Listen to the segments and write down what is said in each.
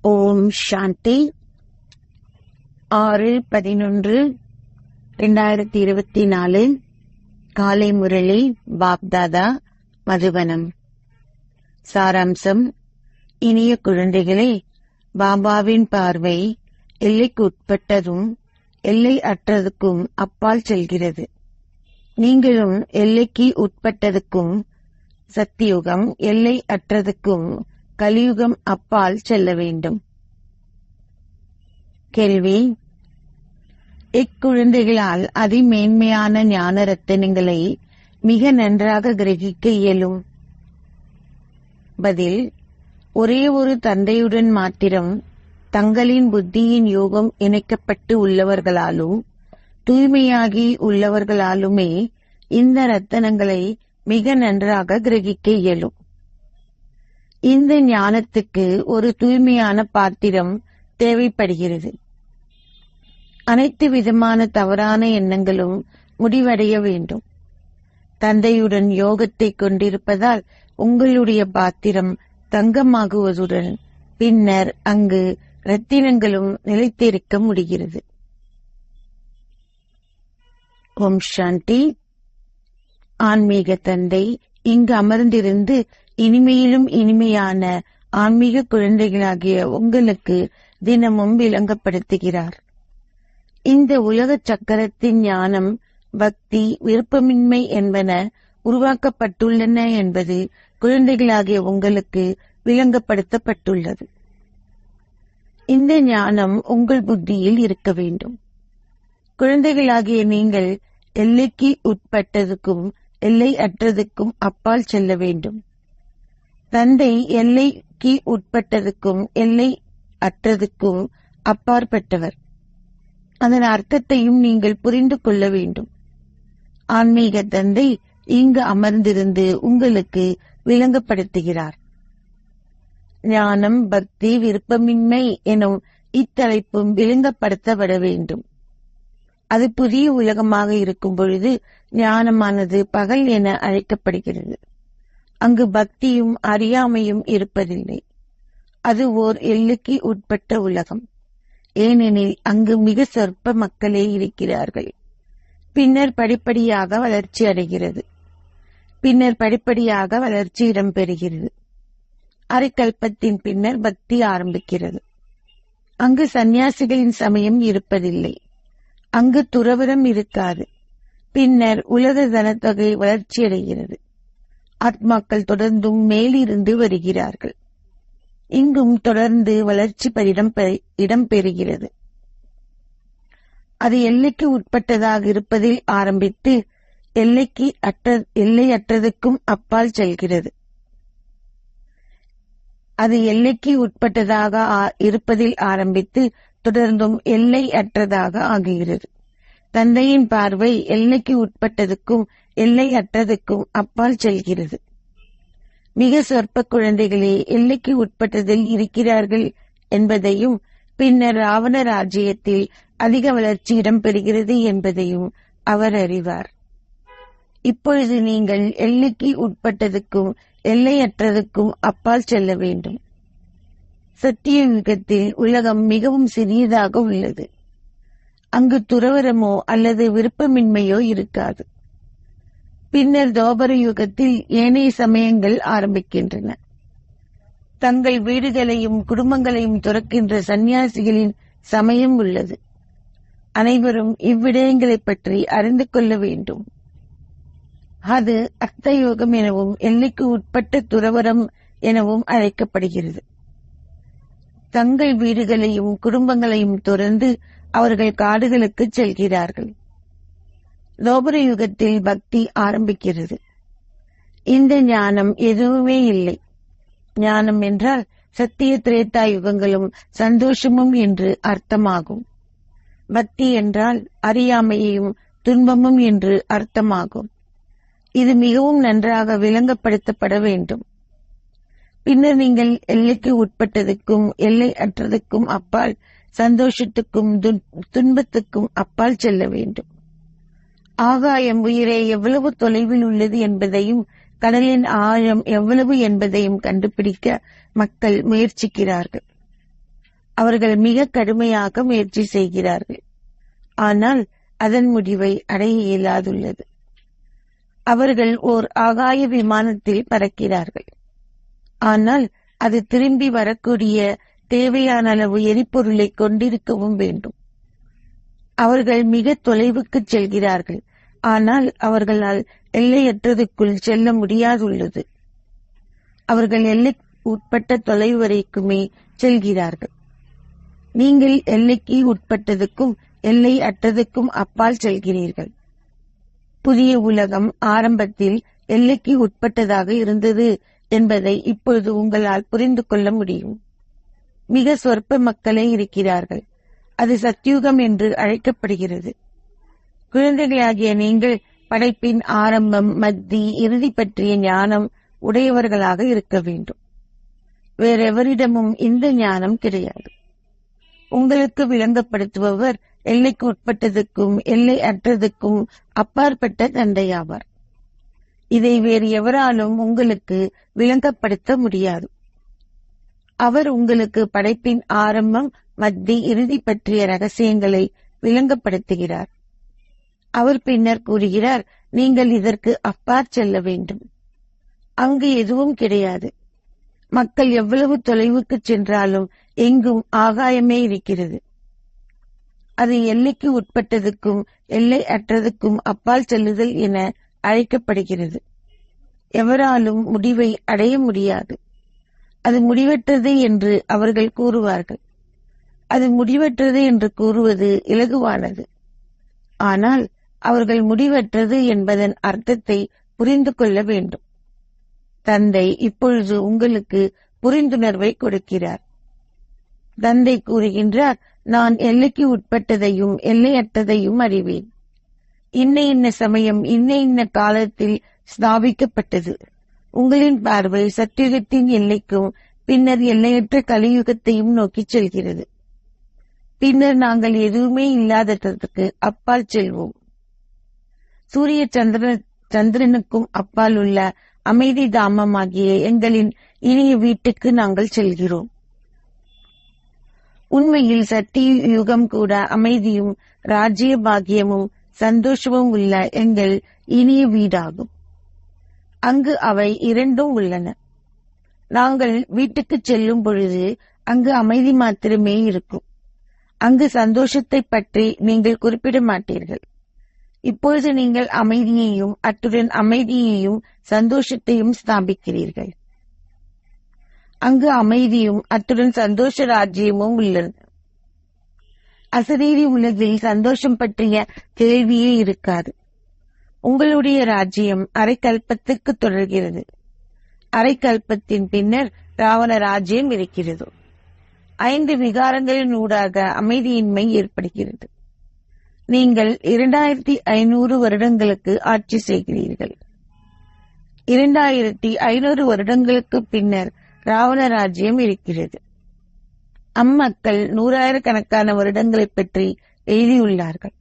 ஓம் சாந்தி. 6/11/2024 காலை முரளி பாப்தாதா மதுவனம். சாராம்சம்: இனிய குழந்தைகளே, பாபாவின் பார்வை எல்லைக்கு உட்பட்டதும் எல்லை அற்றதுக்கும் அப்பால் செல்கிறது. நீங்களும் எல்லைக்கு உட்பட்டதுக்கும் சத்தியுகம், எல்லை அற்றதுக்கும் கலியுகம் அப்பால் செல்ல வேண்டும். கேள்வி: இக்குழந்தைகளால் அதிமேன்மையான ஞான ரத்தினங்களை மிக நன்றாக கிரகிக்க இயலும். பதில்: ஒரே ஒரு தந்தையுடன் மாத்திரம் தங்களின் புத்தியின் யோகம் இணைக்கப்பட்டு உள்ளவர்களாலும் தூய்மையாகி உள்ளவர்களாலுமே இந்த ரத்தினங்களை மிக நன்றாக கிரகிக்க இயலும். இந்த ஞானத்துக்கு ஒரு தூய்மையான பாத்திரம் தேவைப்படுகிறது. அனைத்து விதமான தவறான எண்ணங்களும் முடிவடைய வேண்டும். தந்தையுடன் யோகத்தை கொண்டிருப்பதால் உங்களுடைய பாத்திரம் தங்கமாகுவதுடன் பின்னர் அங்கு ரத்தினங்களும் நிலைத்திருக்க முடிகிறது. ஓம் சாந்தி. ஆன்மீக தந்தை இங்கு அமர்ந்திருந்து இனிமையிலும் இனிமையான ஆன்மீக குழந்தைகளாகிய உங்களுக்கு தினமும் விளங்கப்படுத்துகிறார். இந்த உலக சக்கரத்தின் ஞானம், பக்தி, விருப்பமின்மை என்பன உருவாக்கப்பட்டுள்ளன என்பது குழந்தைகளாகிய உங்களுக்கு விளங்கப்படுத்தப்பட்டுள்ளது. இந்த ஞானம் உங்கள் புத்தியில் இருக்க வேண்டும். குழந்தைகளாகிய நீங்கள் எல்லைக்கு உட்பட்டதுக்கும் எல்லை அற்றதுக்கும் அப்பால் செல்ல வேண்டும். தந்தை எல்லைக்கு உட்பட்டதுக்கும் எல்லை அற்றதுக்கும் அப்பாற்பட்டவர். அதன் அர்த்தத்தையும் நீங்கள் புரிந்து கொள்ள வேண்டும். ஆன்மீக தந்தை இங்கு அமர்ந்திருந்து உங்களுக்கு விளங்கப்படுத்துகிறார். ஞானம், பக்தி, விருப்பமின்மை எனும் இத்தலைப்பும் விளங்கப்படுத்தப்பட வேண்டும். அது புதிய உலகமாக இருக்கும் பொழுது ஞானமானது பகல் என அழைக்கப்படுகிறது. அங்கு பக்தியும் அறியாமையும் இருப்பதில்லை. அது ஓர் எல்லைக்கு உட்பட்ட உலகம். ஏனெனில் அங்கு மிக சொற்ப மக்களே இருக்கிறார்கள். பின்னர் படிப்படியாக வளர்ச்சி அடைகிறது. பின்னர் படிப்படியாக வளர்ச்சி இடம்பெறுகிறது. அரைக்கல்பத்தின் பின்னர் பக்தி ஆரம்பிக்கிறது. அங்கு சந்நியாசிகளின் சமயம் இருப்பதில்லை. அங்கு துறவரம் இருக்காது. பின்னர் உலக தனத்தொகை வளர்ச்சியடைகிறது. ஆத்மாக்கள் தொடர்ந்தும் மேலிருந்து வருகிறார்கள். இங்கும் தொடர்ந்து வளர்ச்சி இடம்பெறுகிறது. அது எல்லைக்கு உட்பட்டதாக இருப்பதில் ஆரம்பித்து எல்லையற்றதுக்கும் அப்பால் செல்கிறது. அது எல்லைக்கு உட்பட்டதாக இருப்பதில் ஆரம்பித்து தொடர்ந்தும் எல்லை அற்றதாக ஆகுகிறது. தந்தையின் பார்வை எல்லைக்கு உட்பட்டதுக்கும் எல்லை அற்றதுக்கும் அப்பால் செல்கிறது. மிக சொற்ப குழந்தைகளே எல்லைக்கு உட்பட்டதில் இருக்கிறார்கள் என்பதையும் பின்னர் ராவண ராஜ்யத்தில் அதிக வளர்ச்சி இடம்பெறுகிறது என்பதையும் அவர் அறிவார். இப்பொழுது நீங்கள் எல்லைக்கு உட்பட்டதுக்கும் எல்லையற்றதுக்கும் அப்பால் செல்ல வேண்டும். சத்திய யுகத்தில் உலகம் மிகவும் சிறியதாக உள்ளது. அங்கு துறவரமோ அல்லது விருப்பமின்மையோ இருக்காது. பின்னர் தோபர யுகத்தில் ஏனைய சமயங்கள் ஆரம்பிக்கின்றன. தங்கள் வீடுகளையும் குடும்பங்களையும் துறக்கின்ற சந்நியாசிகளின் சமயம் உள்ளது. அனைவரும் இவ்விடயங்களை பற்றி அறிந்து கொள்ள வேண்டும். அது அர்த்தயோகம் எனவும் எல்லைக்கு உட்பட்ட துறவரம் எனவும் அழைக்கப்படுகிறது. தங்கள் வீடுகளையும் குடும்பங்களையும் துறந்து அவர்கள் காடுகளுக்கு செல்கிறார்கள். தோபர யுகத்தில் பக்தி ஆரம்பிக்கிறது. இந்த ஞானம் எதுவுமே இல்லை. ஞானம் என்றால் சத்திய திரேதா யுகங்களும் சந்தோஷமும் என்று அர்த்தமாகும். பக்தி என்றால் அறியாமையும் துன்பமும் என்று அர்த்தமாகும். இது மிகவும் நன்றாக விளங்கப்படுத்தப்பட வேண்டும். பின்னர் நீங்கள் எல்லைக்கு உட்பட்டதுக்கும் எல்லை அற்றதுக்கும் அப்பால் சந்தோஷத்துக்கும் துன்பத்துக்கும் அப்பால் செல்ல வேண்டும். ஆகாயம் உயிரே எவ்வளவு தொலைவில் உள்ளது என்பதையும் கடலின் ஆழம் எவ்வளவு என்பதையும் கண்டுபிடிக்க மக்கள் முயற்சிக்கிறார்கள். அவர்கள் மிக கடுமையாக முயற்சி செய்கிறார்கள். ஆனால் அதன் முடிவை அடைய இயலாதுள்ளது. அவர்கள் ஓர் ஆகாய விமானத்தில் பறக்கிறார்கள். ஆனால் அது திரும்பி வரக்கூடிய தேவையான அளவு எரிபொருளை கொண்டிருக்கவும் வேண்டும். அவர்கள் மிக தொலைவுக்கு செல்கிறார்கள். ஆனால் அவர்களால் எல்லையற்றதுக்குள் செல்ல முடியாதுள்ளது. அவர்கள் எல்லைக்கு உட்பட்ட தொலைவு வரைக்குமே செல்கிறார்கள். நீங்கள் எல்லைக்கு உட்பட்டதுக்கும் எல்லை அற்றதுக்கும் அப்பால் செல்கிறீர்கள். புதிய உலகம் ஆரம்பத்தில் எல்லைக்கு உட்பட்டதாக இருந்தது என்பதை இப்பொழுது உங்களால் புரிந்து கொள்ள முடியும். மிக சொற்ப மக்களே இருக்கிறார்கள். அது சத்யுகம் என்று அழைக்கப்படுகிறது. குழந்தைகளாகிய நீங்கள் படைப்பின் ஆரம்பம், மத்தி, இறுதி பற்றிய ஞானம் உடையவர்களாக இருக்க வேண்டும். வேறெவரிடமும் இந்த ஞானம் கிடையாது. உங்களுக்கு விளங்கப்படுத்துபவர் எல்லைக்கு உட்பட்டதுக்கும் எல்லை அற்றதுக்கும் அப்பாற்பட்ட தந்தையாவார். இதை வேறு எவராலும் உங்களுக்கு விளங்கப்படுத்த முடியாது. அவர் உங்களுக்கு படைப்பின் ஆரம்பம், மத்தி, இறுதி பற்றிய ரகசியங்களை விளங்கப்படுத்துகிறார். அவர் பின்னர் கூறுகிறார், நீங்கள் இதற்கு அப்பாற் செல்ல வேண்டும். அங்கு எதுவும் கிடையாது. மக்கள் எவ்வளவு தொலைவுக்கு சென்றாலும் எங்கும் ஆகாயமே இருக்கிறது. அது எல்லைக்கு உட்பட்டதுக்கும் எல்லை அற்றதுக்கும் அப்பால் செல்லுதல் என அழைக்கப்படுகிறது. எவராலும் முடிவை அடைய முடியாது. அது முடிவற்றது என்று அவர்கள் கூறுவார்கள். அது முடிவற்றது என்று கூறுவது இலகுவானது. ஆனால் அவர்கள் முடிவற்றது என்பதன் அர்த்தத்தை புரிந்து கொள்ள வேண்டும். தந்தை இப்பொழுது உங்களுக்கு புரிந்துணர்வை கொடுக்கிறார். தந்தை கூறுகின்றார், நான் எல்லைக்கு உட்பட்டதையும் எல்லையற்றதையும் அறிவேன். இன்ன சமயம் இன்ன காலத்தில் ஸ்தாபிக்கப்பட்டது. உங்களின் பார்வை சத்யுகத்தின் எல்லைக்கும் பின்னர் எல்லையற்ற கலியுகத்தையும் நோக்கி செல்கிறது. பின்னர் நாங்கள் எதுவுமே இல்லாததற்கு அப்பால் செல்வோம். சூரிய சந்திரனுக்கும் அப்பால் உள்ள அமைதி தாமமாகிய எங்களின் இனிய வீட்டுக்கு நாங்கள் செல்கிறோம். உண்மையில் சத்திய யுகம் கூட அமைதியும் ராஜ்ய பாக்கியமும் சந்தோஷமும் உள்ள எங்கள் இனிய வீடாகும். அங்கு அவை இரண்டும் உள்ளன. நாங்கள் வீட்டுக்கு செல்லும் பொழுது அங்கு அமைதி மாத்திரமே இருக்கும். அங்கு சந்தோஷத்தை பற்றி நீங்கள் குறிப்பிட மாட்டீர்கள். இப்பொழுது நீங்கள் அமைதியையும் அத்துடன் அமைதியையும் சந்தோஷத்தையும் ஸ்தாபிக்கிறீர்கள். அங்கு அமைதியும் அத்துடன் சந்தோஷ ராஜ்யமும் உள்ளது. அசரீரி உலகில் சந்தோஷம் பற்றிய கேள்வியே இருக்காது. உங்களுடைய ராஜ்யம் அரைக்கல்பத்துக்கு தொடர்கிறது. அரைக்கல்பத்தின் பின்னர் ராவண ராஜ்யம் இருக்கிறது. 5 விகாரங்களின் ஊடாக அமைதியின்மை ஏற்படுகிறது. நீங்கள் 2500 வருடங்களுக்கு ஆட்சி செய்கிறீர்கள். 2500 வருடங்களுக்கு பின்னர் ராவண ராஜ்யம் இருக்கிறது. அம்மக்கள் 100,000 கணக்கான வருடங்களை பற்றி எழுதியுள்ளார்கள்.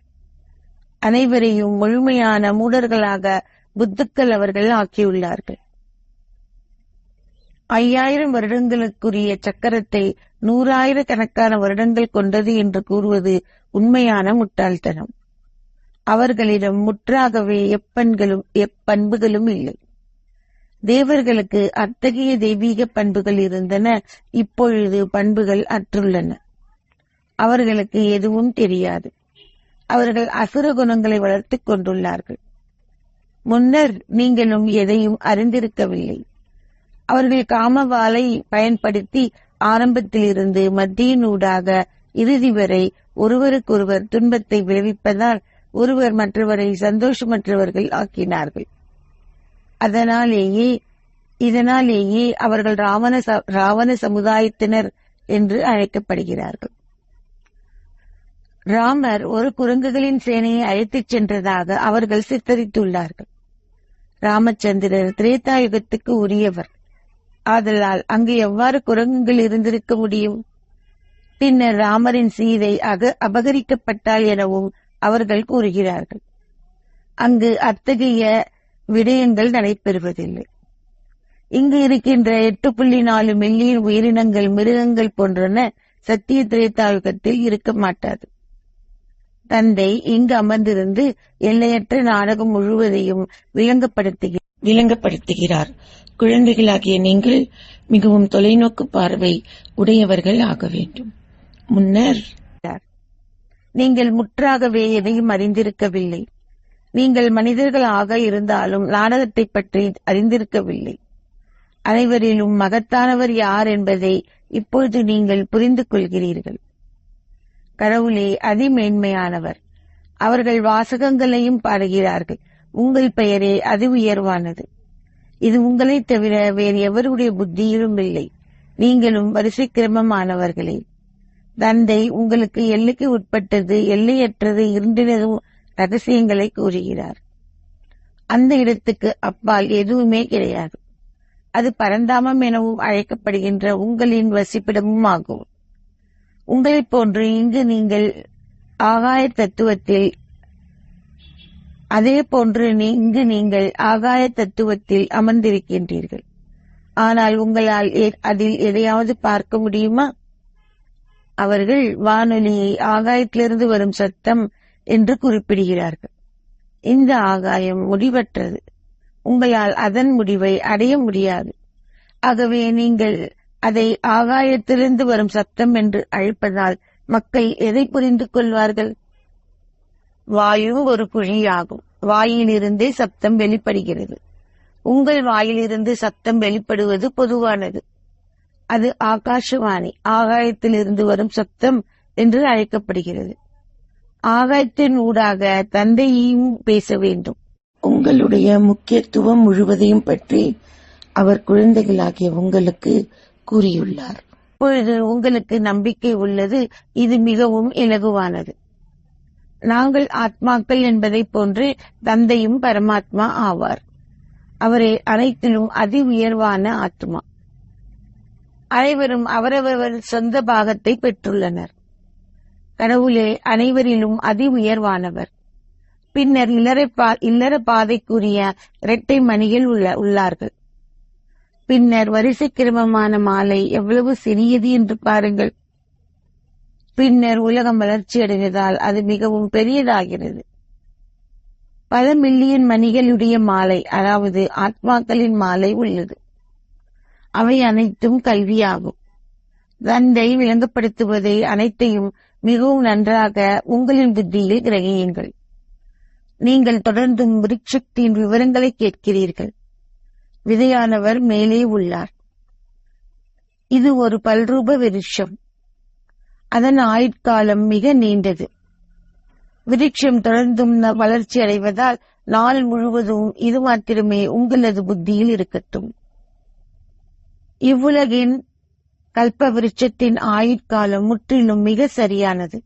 அனைவரையும் முழுமையான மூடர்களாக புத்துக்கள் அவர்கள் ஆக்கியுள்ளார்கள். 5000 வருடங்களுக்குரிய சக்கரத்தை 100,000 கணக்கான வருடங்கள் கொண்டது என்று கூறுவது உண்மையான முட்டாள்தனம். அவர்களிடம் முற்றாகவே எப்பண்புகளும் இல்லை. தேவர்களுக்கு அத்தகைய தெய்வீக பண்புகள் இருந்தன. இப்பொழுது பண்புகள் அற்றுள்ளன. அவர்களுக்கு எதுவும் தெரியாது. அவர்கள் அசுர குணங்களை வளர்த்துக் கொண்டுள்ளார்கள். முன்னர் நீங்களும் எதையும் அறிந்திருக்கவில்லை. அவர்கள் காமவாளை பயன்படுத்தி ஆரம்பத்திலிருந்து மத்தியினூடாக இறுதி வரை ஒருவருக்கொருவர் துன்பத்தை விளைவிப்பதால் ஒருவர் மற்றவரை சந்தோஷமற்றவர்கள் ஆக்கினார்கள். இதனாலேயே அவர்கள் ராவண சமுதாயத்தினர் என்று அழைக்கப்படுகிறார்கள். ராமர் ஒரு குரங்குகளின் சேனையை அழைத்துச் சென்றதாக அவர்கள் சித்தரித்துள்ளார்கள். ராமச்சந்திரர் திரேதாயுகத்துக்கு உரியவர். ஆதலால் அங்கு எவ்வாறு குரங்குகள் இருந்திருக்க முடியும்? பின்னர் ராமரின் சீதை அபகரிக்கப்பட்டாள் எனவும் அவர்கள் கூறுகிறார்கள். அங்கு அத்தகைய விடயங்கள் நடைபெறுவதில்லை. இங்கு இருக்கின்ற 8.4 மில்லியன் உயிரினங்கள் மிருகங்கள் போன்றன சத்திய திரேதாயுகத்தில் இருக்க மாட்டாது. தந்தை இங்கு அமர்ந்திருந்து எல்லையற்ற நாடகம் முழுவதையும் விளங்கப்படுத்துகிறார். குழந்தைகளாகிய நீங்கள் மிகவும் தொலைநோக்கு பார்வை உடையவர்கள் ஆக வேண்டும். முன்னர் நீங்கள் முற்றாகவே எதையும் அறிந்திருக்கவில்லை. நீங்கள் மனிதர்களாக இருந்தாலும் நாடகத்தை பற்றி அறிந்திருக்கவில்லை. அனைவரிலும் மகத்தானவர் யார் என்பதை இப்பொழுது நீங்கள் புரிந்து கொள்கிறீர்கள். கடவுளே அதிமேன்மையானவர். அவர்கள் வாசகங்களையும் பாடுகிறார்கள். உங்கள் பெயரே அதி உயர்வானது. இது உங்களைத் தவிர வேறு எவருடைய புத்தியிலும் இல்லை. நீங்களும் வரிசை கிரமமானவர்களே. தந்தை உங்களுக்கு எல்லைக்கு உட்பட்டது, எல்லையற்றது, இருண்டினதும் ரகசியங்களை கூறுகிறார். அந்த இடத்துக்கு அப்பால் எதுவுமே கிடையாது. அது பரந்தாமம் எனவும் அழைக்கப்படுகின்ற உங்களின் வசிப்பிடமும் ஆகும். உங்களைப் போன்று இங்கு நீங்கள் ஆகாய தத்துவத்தில் அதே போன்று இங்கு நீங்கள் ஆகாய தத்துவத்தில் அமர்ந்திருக்கின்றீர்கள். ஆனால் உங்களால் அதில் எதையாவது பார்க்க முடியுமா? அவர்கள் வானொலியை ஆகாயத்திலிருந்து வரும் சத்தம் என்று குறிப்பிடுகிறார்கள். இந்த ஆகாயம் முடிவற்றது. உங்களால் அதன் முடிவை அடைய முடியாது. ஆகவே நீங்கள் அதை ஆகாயத்திலிருந்து வரும் சத்தம் என்று அழைப்பதால் மக்கள் எதை புரிந்து கொள்வார்கள்? வாயு ஒரு குழியாகும். வாயிலிருந்தே சப்தம் வெளிப்படுகிறது. உங்கள் வாயிலிருந்து சப்தம் வெளிப்படுவது பொதுவானது. அது ஆகாசவாணி, ஆகாயத்திலிருந்து வரும் சப்தம் என்று அழைக்கப்படுகிறது. ஆகாயத்தின் ஊடாக தந்தையையும் பேச வேண்டும். உங்களுடைய முக்கியத்துவம் முழுவதையும் பற்றி அவர் குழந்தைகளாகிய உங்களுக்கு கூறியுள்ளார். இப்பொழுது உங்களுக்கு நம்பிக்கை உள்ளது. இது மிகவும் இலகுவானது. நாங்கள் ஆத்மாக்கள் என்பதை போன்று தந்தையும் பரமாத்மா ஆவார். அவரே அனைத்திலும் அதி உயர்வான ஆத்மா. அனைவரும் அவரவர் சொந்த பாகத்தை பெற்றுள்ளனர். கடவுளே அனைவரிலும் அதி உயர்வானவர். பின்னர் இல்லற பாதைக்குரிய இரட்டை மணிகள் உள்ளார்கள். பின்னர் வரிசை கிரமமான மாலை எவ்வளவு சிறியது என்று பாருங்கள். பின்னர் உலகம் வளர்ச்சியடைவதால் அது மிகவும் பெரியதாகிறது. பல மில்லியன் மணிகளுடைய மாலை, அதாவது ஆத்மாக்களின் மாலை உள்ளது. அவை அனைத்தும் கல்வியாகும். தந்தை விளங்கப்படுத்துவதை அனைத்தையும் மிகவும் நன்றாக உங்களின் புத்தியில் கிரகியுங்கள். நீங்கள் தொடர்ந்தும் விருட்சத்தின் விவரங்களை கேட்கிறீர்கள். விதையானவர் மேலே உள்ளார். இது ஒரு பல்ரூப விருட்சம். அதன் ஆயுட்காலம் மிக நீண்டது. விருட்சம் தொடர்ந்தும் வளர்ச்சி அடைவதால் நாள் முழுவதும் இது மாத்திரமே உங்களது புத்தியில் இருக்கட்டும். இவ்வுலகின் கல்ப விருட்சத்தின் ஆயுட்காலம் முற்றிலும் மிக சரியானது.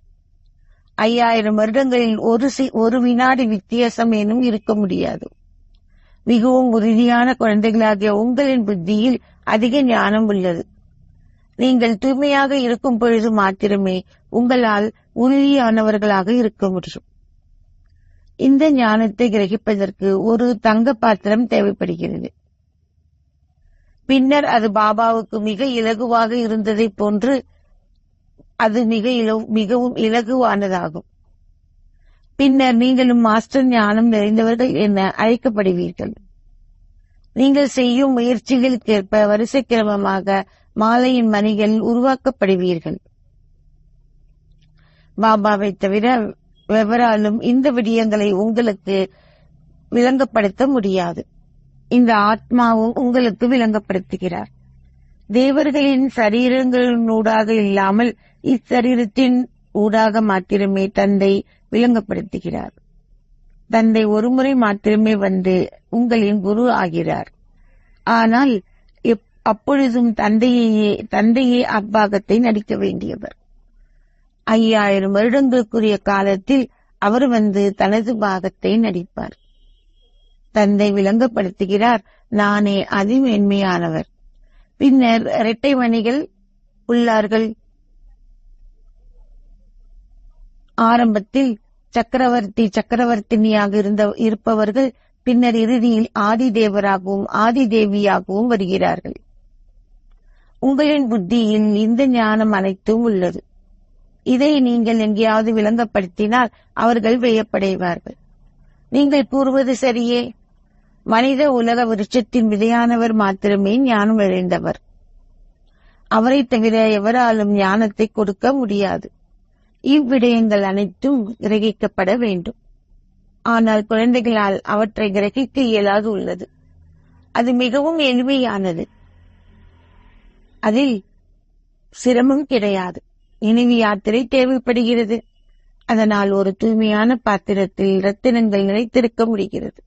5000 வருடங்களில் ஒரு வினாடி வித்தியாசம் ஏனும் இருக்க முடியாது. மிகவும் உறுதியான குழந்தைகளாகிய உங்களின் புத்தியில் அதிக ஞானம் உள்ளது. நீங்கள் தூய்மையாக இருக்கும் பொழுது மாத்திரமே உங்களால் உறுதியானவர்களாக இருக்க முடியும். இந்த ஞானத்தை கிரகிப்பதற்கு ஒரு தங்க பாத்திரம் தேவைப்படுகிறது. பின்னர் அது பாபாவுக்கு மிக இலகுவாக இருந்ததை போன்று அது மிகவும் இலகுவானதாகும். பின்னர் நீங்களும் மாஸ்டர் ஞானம் நிறைந்தவர்கள் என அழைக்கப்படுவீர்கள். நீங்கள் செய்யும் முயற்சிகளுக்கேற்ப வரிசை கிரமமாக மாலையின் மணிகள் உருவாக்கப்படுவீர்கள். பாபாவை தவிர எவராலும் இந்த விடயங்களை உங்களுக்கு விளங்கப்படுத்த முடியாது. இந்த ஆத்மாவும் உங்களுக்கு விளங்கப்படுத்துகிறார். தேவர்களின் சரீரங்களினூடாக இல்லாமல் இச்சரீரத்தின் ஊடாக மாத்திரமே தந்தை விளங்கப்படுத்துகிறார். தந்தை ஒருமுறை மாத்திரமே வந்து உங்களின் குரு ஆகிறார். ஆனால் அப்பொழுதும் தந்தையே அப்பாகத்தை நடிக்க வேண்டியவர். 5000 வருடங்களுக்குரிய காலத்தில் அவர் வந்து தனது பாகத்தை நடிப்பார். தந்தை விளங்கப்படுத்துகிறார், நானே அதிமேன்மையானவர். பின்னர் இரட்டை மணிகள் உள்ளார்கள். ஆரம்பத்தில் சக்கரவர்த்தினியாக இருப்பவர்கள் பின்னர் இறுதியில் ஆதி தேவராகவும் ஆதி தேவியாகவும் வருகிறார்கள். உங்களின் புத்தியில் இந்த ஞானம் அனைத்தும் உள்ளது. இதை நீங்கள் எங்கேயாவது விளங்கப்படுத்தினால் அவர்கள் வியப்படைவார்கள். நீங்கள் கூறுவது சரியே. மனித உலக விருட்சத்தின் விதையானவர் மாத்திரமே ஞானம் இழந்தவர். அவரை தவிர எவராலும் ஞானத்தை கொடுக்க முடியாது. இவ்விடயங்கள் அனைத்தும் கிரகிக்கப்பட வேண்டும். ஆனால் குழந்தைகளால் அவற்றை கிரகிக்க இயலாது உள்ளது. அது மிகவும் எளிமையானது. அதில் சிரமம் கிடையாது. நினைவு யாத்திரை தேவைப்படுகிறது. அதனால் ஒரு தூய்மையான பாத்திரத்தில் ரத்தினங்கள் நிலைத்திருக்க முடிகிறது.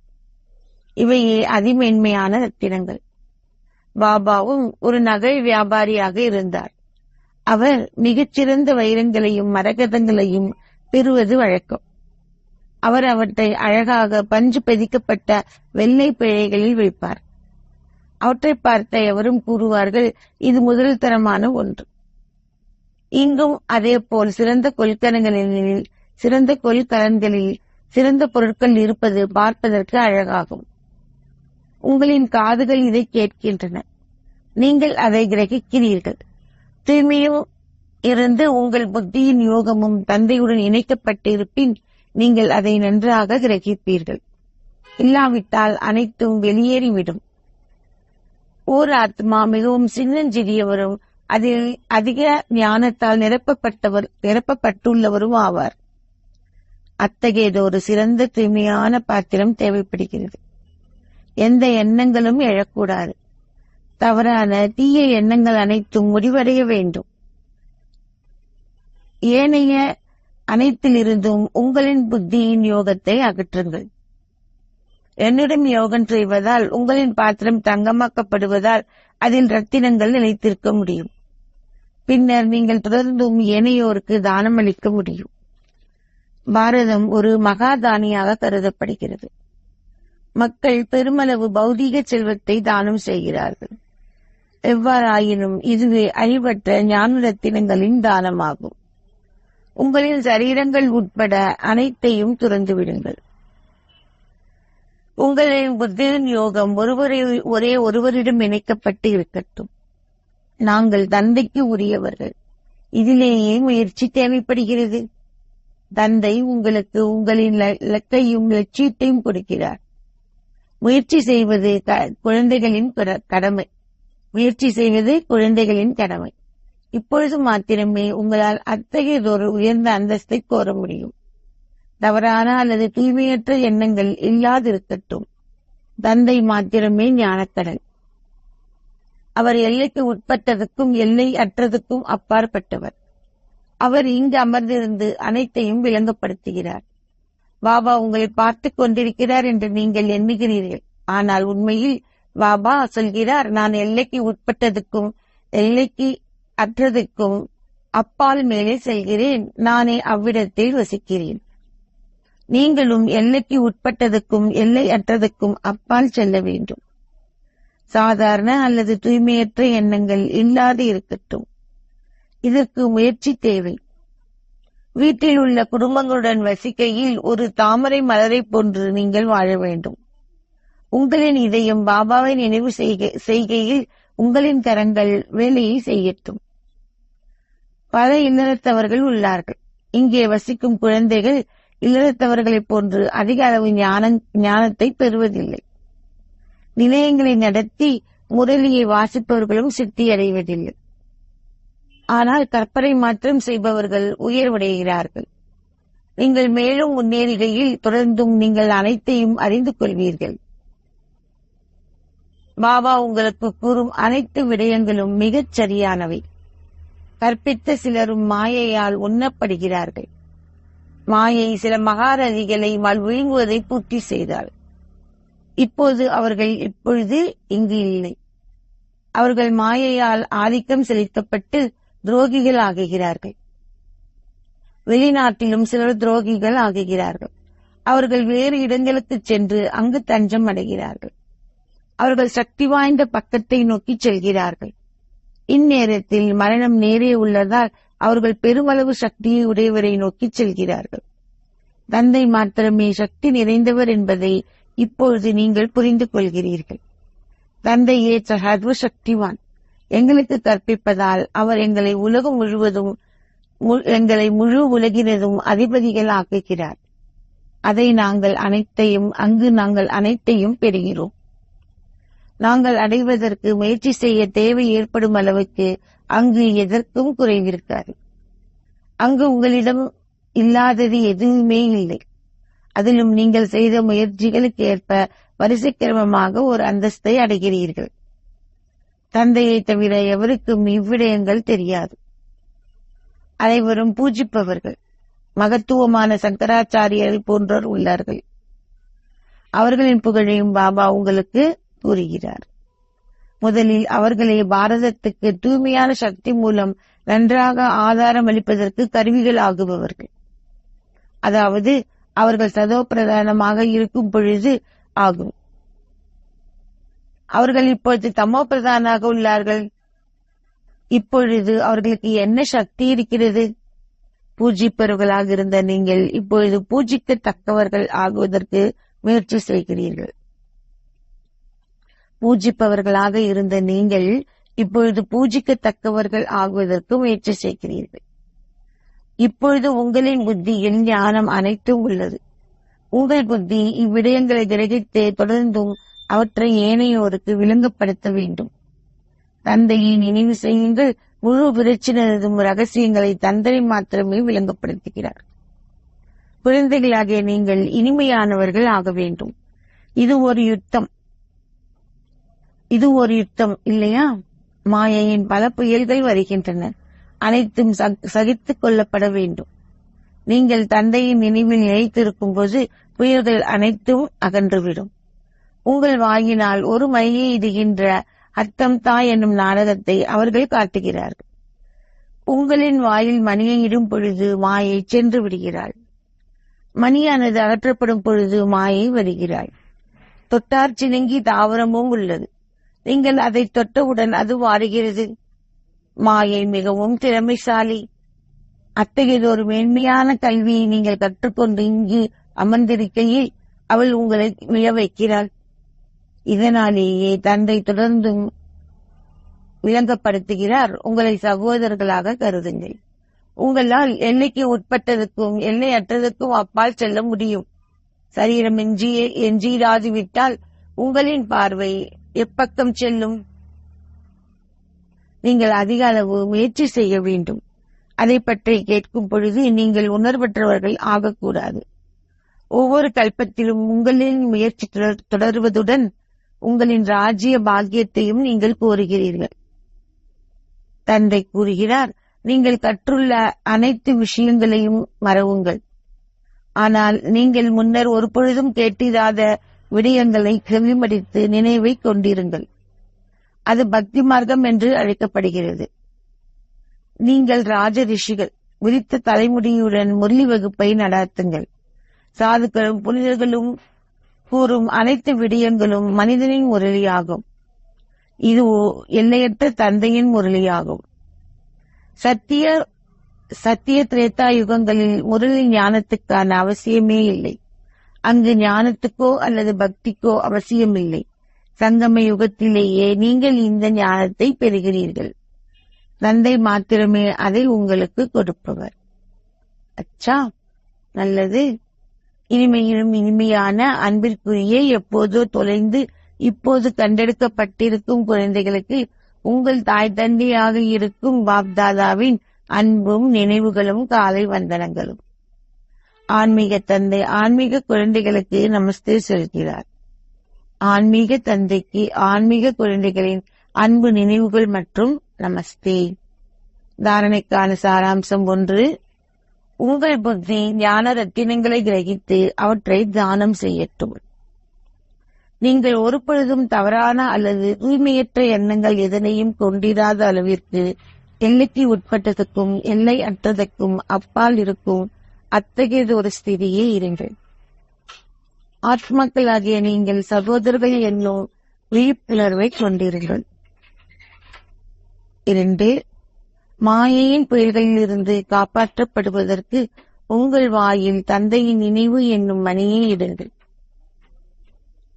இவையே அதிமென்மையான ரத்தினங்கள். பாபாவும் ஒரு நகை வியாபாரியாக இருந்தார். அவர் மிகச்சிறந்த வைரங்களையும் மரகதங்களையும் பெறுவது வழக்கம். அவர் அவற்றை அழகாக பஞ்சு பதிக்கப்பட்ட வெள்ளை பிழைகளில் வைப்பார். அவற்றை பார்த்த எவரும் கூறுவார்கள், இது முதல் தரமான ஒன்று. இங்கும் அதே போல் சிறந்த கொள்கலன்களில் சிறந்த பொருட்கள் இருப்பது பார்ப்பதற்கு அழகாகும். உங்களின் காதுகள் இதை கேட்கின்றன. நீங்கள் அதை கிரகிக்கிறீர்கள். தூய்மையும் இருந்து உங்கள் புத்தியின் யோகமும் தந்தையுடன் இணைக்கப்பட்டிருப்பின் நீங்கள் அதை நன்றாக கிரகிப்பீர்கள். இல்லாவிட்டால் அனைத்தும் வெளியேறிவிடும். ஓர் ஆத்மா மிகவும் சின்னஞ்சிறியவரும் அதில் அதிக ஞானத்தால் நிரப்பப்பட்டுள்ளவரும் ஆவார். அத்தகையதொரு சிறந்த தூய்மையான பாத்திரம் தேவைப்படுகிறது. எந்த எண்ணங்களும் எழக்கூடாது. தவறான தீய எண்ணங்கள் அனைத்தும் முடிவடைய வேண்டும். ஏனைய அனைத்திலிருந்தும் உங்களின் புத்தியின் யோகத்தை அகற்றுங்கள். என்னிடம் யோகம் செய்வதால் உங்களின் பாத்திரம் தங்கமாக்கப்படுவதால் அதில் ரத்தினங்கள் நிலைத்திருக்க முடியும். பின்னர் நீங்கள் தொடர்ந்தும் ஏனையோருக்கு தானம் அளிக்க முடியும். பாரதம் ஒரு மகாதானியாக கருதப்படுகிறது. மக்கள் பெருமளவு பௌதீக செல்வத்தை தானம் செய்கிறார்கள். எவ்வாறாயினும் இதுவே அழிவற்ற ஞான ரத்தினங்களின் தானமாகும். உங்களின் சரீரங்கள் உட்பட அனைத்தையும் துறந்து விடுங்கள். உங்களின் புத்தியின் யோகம் ஒரே ஒருவரிடம் இணைக்கப்பட்டு இருக்கட்டும். நாங்கள் தந்தைக்கு உரியவர்கள். இதிலேயே முயற்சி தேவைப்படுகிறது. தந்தை உங்களுக்கு உங்களின் இலக்கையும் லட்சியத்தையும் கொடுக்கிறார். முயற்சி செய்வது குழந்தைகளின் கடமை. இப்பொழுது மாத்திரமே உங்களால் அத்தகையதொரு உயர்ந்த அந்தஸ்தை கோர முடியும். தவறான அல்லது தூய்மையற்ற எண்ணங்கள் இல்லாதிருக்கட்டும். தந்தை மாத்திரமே ஞானக்கடல். அவர் எல்லைக்கு உட்பட்டதுக்கும் எல்லை அற்றதுக்கும் அப்பாற்பட்டவர். அவர் இங்கு அமர்ந்திருந்து அனைத்தையும் விளங்கப்படுத்துகிறார். பாபா உங்களை பார்த்துக் கொண்டிருக்கிறார் என்று நீங்கள் எண்ணுகிறீர்கள். ஆனால் உண்மையில் பாபா சொல்கிறார், நான் எல்லைக்கு உட்பட்டதுக்கும் எல்லைக்கு அற்றதுக்கும் அப்பால் மேலே செல்கிறேன். நானே அவ்விடத்தில் வசிக்கிறேன். நீங்களும் எல்லைக்கு உட்பட்டதுக்கும் எல்லை அற்றதுக்கும் அப்பால் செல்ல வேண்டும். சாதாரண அல்லது தூய்மையற்ற எண்ணங்கள் இல்லாது இருக்கட்டும். இதற்கு முயற்சி தேவை. வீட்டில் உள்ள குடும்பங்களுடன் வசிக்கையில் ஒரு தாமரை மலரை போன்று நீங்கள் வாழ வேண்டும். உங்களின் இதயம் பாபாவை நினைவு செய்கையில் உங்களின் கரங்கள் வேலையை செய்யட்டும். பல இல்லறத்தவர்கள் உள்ளார்கள். இங்கே வசிக்கும் குழந்தைகள் இல்லறத்தவர்களைப் போன்று அதிக அளவு ஞானத்தை பெறுவதில்லை. நிலையங்களை நடத்தி முரளியை வாசிப்பவர்களும் சித்தி அடைவதில்லை. ஆனால் கற்பனை மாற்றம் செய்பவர்கள் உயர்வடைகிறார்கள். நீங்கள் மேலும் முன்னேறுகையில் தொடர்ந்தும் நீங்கள் அனைத்தையும் அறிந்து கொள்வீர்கள். பாபா உங்களுக்கு கூறும் அனைத்து விடயங்களும் மிகச் சரியானவை. கற்பித்த சிலரும் மாயையால் உண்ணப்படுகிறார்கள். மாயை சில மகாரதிகளை விழுங்குவதை பூர்த்தி செய்தார். இப்போது அவர்கள் இங்கு இல்லை. அவர்கள் மாயையால் ஆதிக்கம் செலுத்தப்பட்டு துரோகிகள் ஆகுகிறார்கள். வெளிநாட்டிலும் சிலர் துரோகிகள் ஆகுகிறார்கள். அவர்கள் வேறு இடங்களுக்கு சென்று அங்கு தஞ்சம் அடைகிறார்கள். அவர்கள் சக்தி வாய்ந்த பக்கத்தை நோக்கி செல்கிறார்கள். இந்நேரத்தில் மரணம் நேரே உள்ளதால் அவர்கள் பெருமளவு சக்தியை உடையவரை நோக்கி செல்கிறார்கள். தந்தை மாத்திரமே சக்தி நிறைந்தவர் என்பதை இப்பொழுது நீங்கள் புரிந்து கொள்கிறீர்கள். தந்தையே சர்வ சக்திவான். எங்களுக்கு கற்பிப்பதால் அவர் எங்களை உலகம் முழுவதும் எங்களை முழு உலகினதும் அதிபதிகள் ஆக்குகிறார். அங்கு நாங்கள் அனைத்தையும் பெறுகிறோம். நாங்கள் அடைவதற்கு முயற்சி செய்ய தேவை ஏற்படும் அளவுக்கு அங்கு எதற்கும் குறைவிருக்காது. அங்கு உங்களிடம் இல்லாதது எதுவுமே இல்லை. அதிலும் நீங்கள் செய்த முயற்சிகளுக்கு ஏற்ப வரிசைக்கிரமமாக ஒரு அந்தஸ்தை அடைகிறீர்கள். தந்தையை தவிர எவருக்கும் இவ்விடயங்கள் தெரியாது. அனைவரும் பூஜிப்பவர்கள். மகத்துவமான சங்கராச்சாரியர்கள் போன்றோர் உள்ளார்கள். அவர்களின் புகழையும் பாபா உங்களுக்கு கூறுகிறார். முதலில் அவர்களை பாரதத்துக்கு தூய்மையான சக்தி மூலம் நன்றாக ஆதாரம் அளிப்பதற்கு கருவிகள் ஆகுபவர்கள். அதாவது அவர்கள் சதோ பிரதானமாக இருக்கும் பொழுது ஆகும். அவர்கள் இப்பொழுது தமோ பிரதானாக உள்ளார்கள். இப்பொழுது அவர்களுக்கு என்ன சக்தி இருக்கிறது? பூஜிப்பவர்களாக இருந்த நீங்கள் இப்பொழுது பூஜிக்கத்தக்கவர்கள் ஆகுவதற்கு முயற்சி செய்கிறீர்கள். பூஜிப்பவர்களாக இருந்த நீங்கள் இப்பொழுது பூஜிக்கத்தக்கவர்கள் ஆகுவதற்கு முயற்சி செய்கிறீர்கள். இப்பொழுது உங்களின் புத்தியில் ஞானம் அனைத்தும் உள்ளது. உங்கள் புத்தி இவ்விடயங்களை கிரகித்து தொடர்ந்தும் அவற்றை ஏனையோருக்கு விளங்கப்படுத்த வேண்டும். தந்தையை நினைவு செய்யுங்கள். முழு பிரச்சினதும் ரகசியங்களை தந்தை மாத்திரமே விளங்கப்படுத்துகிறார். குழந்தைகளாகிய நீங்கள் இனிமையானவர்கள் ஆக வேண்டும். இது ஒரு யுத்தம் இல்லையா? மாயையின் பல புயல்கள் வருகின்றன. அனைத்தும் சகித்துக் கொள்ளப்பட வேண்டும். நீங்கள் தந்தையின் நினைவில் நிலைத்திருக்கும் போது புயல்கள் அனைத்தும் அகன்றுவிடும். உங்கள் வாயினால் ஒரு மையை இடுகின்ற அர்த்தம் தாய் என்னும் நாடகத்தை அவர்கள் காட்டுகிறார்கள். உங்களின் வாயில் மணியை இடும் பொழுது மாயை சென்று விடுகிறாள். மணியானது அகற்றப்படும் பொழுது மாயை வருகிறாள். தொட்டார் சினுங்கி தாவரமும் உள்ளது. நீங்கள் அதை தொட்டவுடன் அது வாடுகிறது. மாயை மிகவும் திறமைசாலி. அத்தகைய ஒரு மேன்மையான கல்வியை நீங்கள் கற்றுக்கொண்டு இங்கு அமர்ந்திருக்கையில் அவள் உங்களை விழ வைக்கிறாள். இதனாலேயே தந்தை தொடர்ந்தும் விளங்கப்படுத்துகிறார், உங்களை சகோதரர்களாக கருதுங்கள். உங்களால் எல்லைக்கு உட்பட்டதுக்கும் எல்லையற்றதுக்கும் அப்பால் செல்ல முடியும். சரீரம் எஞ்சிராது விட்டால் உங்களின் பார்வை எப்பக்கம் செல்லும்? நீங்கள் அதிக அளவு முயற்சி செய்ய வேண்டும். அதை பற்றி கேட்கும் பொழுது நீங்கள் உணர்வற்றவர்கள் ஆகக்கூடாது. ஒவ்வொரு கல்பத்திலும் உங்களின் முயற்சி தொடர்வதுடன் உங்களின் ராஜ்ய பாக்கியத்தையும் நீங்கள் கோருகிறீர்கள். தந்தை கூறுகிறார், நீங்கள் கற்றுள்ள அனைத்து விஷயங்களையும் மறவுங்கள். ஆனால் நீங்கள் முன்னர் ஒரு பொழுதும் கேட்டிராத விடயங்களை செவிமடித்து நினைவை கொண்டிருங்கள். அது பக்தி மார்க்கம் என்று அழைக்கப்படுகிறது. நீங்கள் ராஜ ரிஷிகள். விரித்த தலைமுடியுடன் முரளி வகுப்பை நடாத்துங்கள். சாதுக்களும் புனிதர்களும் கூறும் அனைத்து விடயங்களும் மனிதனின் முரளியாகும். இது எல்லையற்ற தந்தையின் முரளியாகும். சத்திய திரேதா யுகங்களில் முரளி ஞானத்துக்கான அவசியமே இல்லை. அங்கு ஞானத்துக்கோ அல்லது பக்திக்கோ அவசியமில்லை. சங்கம யுகத்திலேயே நீங்கள் இந்த ஞானத்தை பெறுகிறீர்கள். தந்தை மாத்திரமே அதை உங்களுக்கு கொடுப்பவர். அச்சா, நல்லது. இனிமையிலும் இனிமையான அன்பிற்குரிய எப்போதோ தொலைந்து இப்போது கண்டெடுக்கப்பட்டிருக்கும் குழந்தைகளுக்கு உங்கள் தாய் தந்தையாக இருக்கும் பாப்தாதாவின் அன்பும் நினைவுகளும் காலை வந்தனங்களும். ஆன்மீக தந்தை ஆன்மீக குழந்தைகளுக்கு நமஸ்தே சொல்கிறார். ஆன்மீக தந்தைக்கு ஆன்மீக குழந்தைகளின் அன்பு நினைவுகள் மற்றும் நமஸ்தே. தாரணைக்கான சாராம்சம் 1. உங்கள் புத்தி ஞான ரத்தினங்களை கிரகித்து அவற்றை தானம் செய்யட்டும். நீங்கள் ஒரு பொழுதும் தவறான அல்லது தூய்மையற்ற எண்ணங்கள் எதனையும் கொண்டிராத அளவிற்கு எல்லைக்கு உட்பட்டதுக்கும் எல்லை அற்றதற்கும் அப்பால் இருக்கும் அத்தகையது ஒரு ஸ்திதியே இருங்கள். ஆத்மாக்களாகிய நீங்கள் சகோதரர்கள் என்னும் விழிப்புணர்வை கொண்டிருங்கள். 2. மாயையின் புயல்களில் இருந்து காப்பாற்றப்படுவதற்கு உங்கள் வாயில் தந்தையின் நினைவு என்னும் மணியை இடுங்கள்.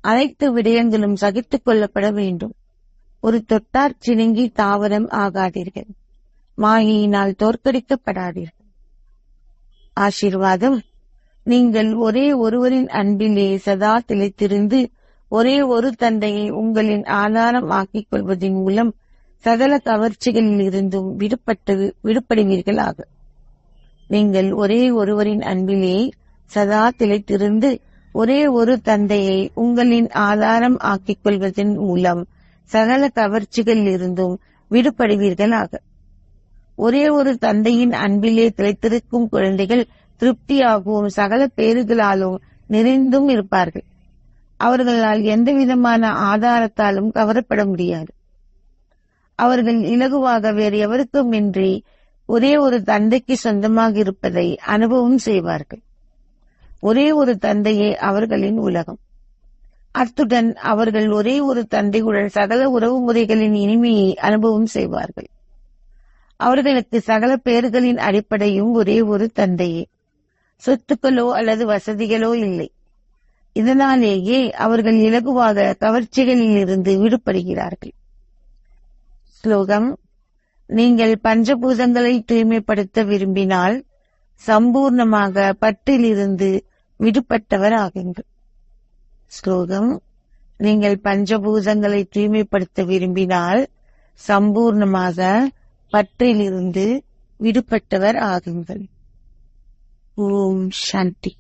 அனைத்து விடயங்களும் சகித்துக் கொள்ளப்பட வேண்டும். ஒரு தொட்டார் சினுங்கி தாவரம் ஆகாதீர்கள். மாயையினால் தோற்கடிக்கப்படாதீர்கள். ஆசீர்வாதம்: நீங்கள் ஒரே ஒருவரின் அன்பிலே சதா திளைத்திருந்து ஒரே ஒரு தந்தையை உங்களின் ஆதாரம் ஆக்கிக் கொள்வதன் மூலம் சகல கவர்ச்சிகளில் இருந்தும் விடுபடுவீர்களாக. நீங்கள் ஒரே ஒருவரின் அன்பிலே சதா திளைத்திருந்து ஒரே ஒரு தந்தையை உங்களின் ஆதாரம் ஆக்கிக் கொள்வதன் மூலம் சகல கவர்ச்சிகளில் இருந்தும் விடுபடுவீர்களாக. ஒரே ஒரு தந்தையின் அன்பிலே திளைத்திருக்கும் குழந்தைகள் திருப்தியாகவும் சகல பேறுகளாலும் நிறைந்தும் இருப்பார்கள். அவர்களால் எந்தவிதமான ஆதாரத்தாலும் கவரப்பட முடியாது. அவர்கள் இலகுவாக வேறு எவருக்கும் இன்றி ஒரே ஒரு தந்தைக்கு சொந்தமாக இருப்பதை அனுபவம் செய்வார்கள். ஒரே ஒரு தந்தையே அவர்களின் உலகம். அத்துடன் அவர்கள் ஒரே ஒரு தந்தையுடன் சகல உறவு முறைகளின் இனிமையை அனுபவம் செய்வார்கள். அவர்களுக்கு சகல பேறுகளின் அடிப்படையும் ஒரே ஒரு தந்தையே. சொத்துக்களோ அல்லது வசதிகளோ இல்லை. இதனாலேயே அவர்கள் இலகுவாக கவர்ச்சிகளில் இருந்து விடுபடுகிறார்கள். ஸ்லோகம்: நீங்கள் பஞ்சபூதங்களை தூய்மைப்படுத்த விரும்பினால் சம்பூர்ணமாக பற்றிலிருந்து விடுபட்டவர் ஆகுங்கள். ஸ்லோகம்: நீங்கள் பஞ்சபூதங்களை தூய்மைப்படுத்த விரும்பினால் சம்பூர்ணமாக பற்றிலிருந்து விடுபட்டவர் ஆகுங்கள். ஓம் சாந்தி.